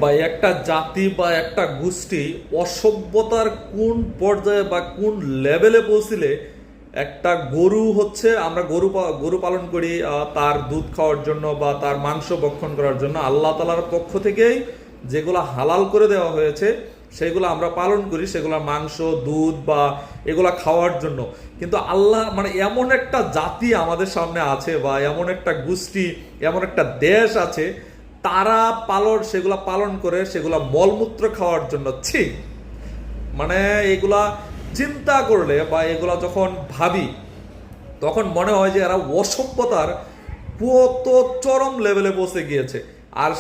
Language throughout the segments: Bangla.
বা একটা জাতি বা একটা গোষ্ঠী অসভ্যতার কোন পর্যায়ে বা কোন লেভেলে পৌঁছিলে একটা গরু হচ্ছে, আমরা গরু পালন করি তার দুধ খাওয়ার জন্য বা তার মাংস ভক্ষণ করার জন্য। আল্লাহ তাআলার পক্ষ থেকেই যেগুলো হালাল করে দেওয়া হয়েছে সেগুলো আমরা পালন করি, সেগুলো মাংস দুধ বা এগুলা খাওয়ার জন্য। কিন্তু আল্লাহ মানে এমন একটা জাতি আমাদের সামনে আছে বা এমন একটা গোষ্ঠী, এমন একটা দেশ আছে, তারা সেগুলা পালন করে সেগুলা মলমূত্র খাওয়ার জন্য। ছি, মানে এগুলা চিন্তা করলে বা এগুলা যখন ভাবি তখন মনে হয় যে এরা অসভ্যতার কত চরম লেভেলে পৌঁছে গিয়েছে। আর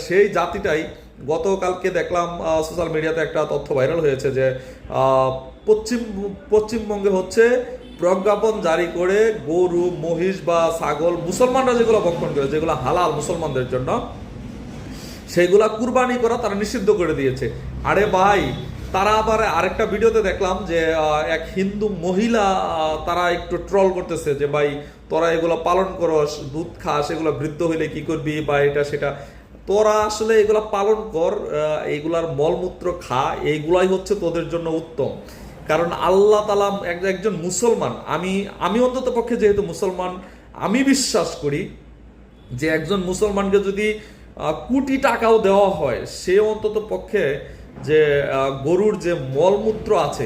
সেই জাতিটাই গতকালকে দেখলাম সোশ্যাল মিডিয়াতে একটা তথ্য ভাইরাল হয়েছে যে পশ্চিমবঙ্গে হচ্ছে প্রজ্ঞাপন জারি করে গরু মহিষ বা ছাগল মুসলমানরা যেগুলো ভক্ষণ করে, যেগুলো হালাল মুসলমানদের জন্য, সেইগুলা কুরবানি করা তারা নিষিদ্ধ করে দিয়েছে। আরে ভাই, তারা আবার আরেকটা ভিডিওতে দেখলাম যে এক হিন্দু মহিলা তারা একটু ট্রল করতেছে যে ভাই তোরা এগুলো পালন করস, দুধ খাস, এগুলো বৃদ্ধ হইলে কি করবি বা এটা সেটা, তোরা আসলে এগুলা পালন কর, এইগুলার মলমূত্র খা, এইগুলাই হচ্ছে তোদের জন্য উত্তম। কারণ আল্লাহ তাআলা একজন মুসলমান, আমি অন্তত পক্ষে যেহেতু মুসলমান, আমি বিশ্বাস করি যে একজন মুসলমানকে যদি কোটি টাকাও দেওয়া হয়, সে অন্তত পক্ষে যে গরুর যে মলমূত্র আছে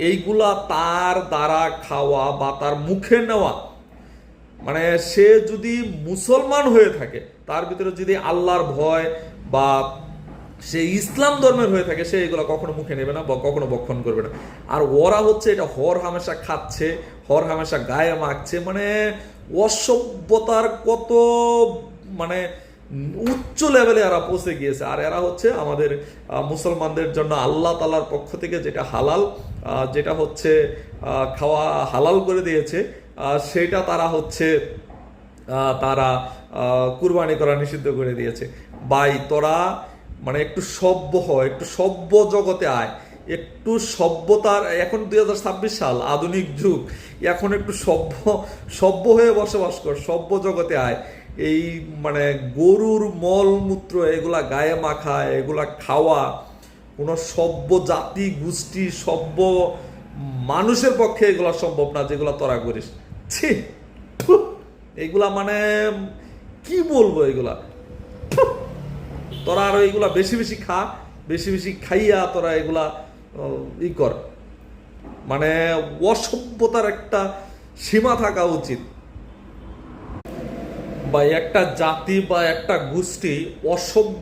এইগুলা তার দ্বারা খাওয়া বা তার মুখে নেওয়া, মানে সে যদি মুসলমান হয়ে থাকে, তার ভিতরে যদি আল্লাহর ভয় বা সে ইসলাম ধর্মের হয়ে থাকে, সে এগুলো কখনো মুখে নেবে না বা কখনো ভক্ষণ করবে না। আর ওরা হচ্ছে এটা হর হামেশা খাচ্ছে, হর হামেশা গায়ে মাখছে, মানে অসভ্যতার কত মানে উচ্চ লেভেলে এরা পৌঁছে গিয়েছে। আর এরা হচ্ছে আমাদের মুসলমানদের জন্য আল্লাহ তাআলার পক্ষ থেকে যেটা হালাল, যেটা হচ্ছে খাওয়া হালাল করে দিয়েছে, সেটা তারা হচ্ছে তারা কুরবানি করা নিষিদ্ধ করে দিয়েছে। ভাই তোরা মানে একটু সভ্য হয়, একটু সভ্য জগতে আয়, একটু সভ্যতার, এখন 2026 সাল, আধুনিক যুগ, এখন একটু সভ্য হয়ে বসবাস কর, সভ্য জগতে আয়। এই মানে গরুর মলমূত্র এগুলা গায়ে মাখা, এগুলা খাওয়া কোনো সভ্য জাতি গোষ্ঠী, সভ্য মানুষের পক্ষে এগুলা সম্ভব না, যেগুলা তোরা করিস। ছি, এগুলা মানে কি বলবো, এগুলা তোরা আরো এগুলা বেশি বেশি খা, বেশি বেশি খাইয়া তোরা এগুলা ই কর। মানে অসভ্যতার একটা সীমা থাকা উচিত। বা একটা জাতি বা একটা গোষ্ঠী অসভ্য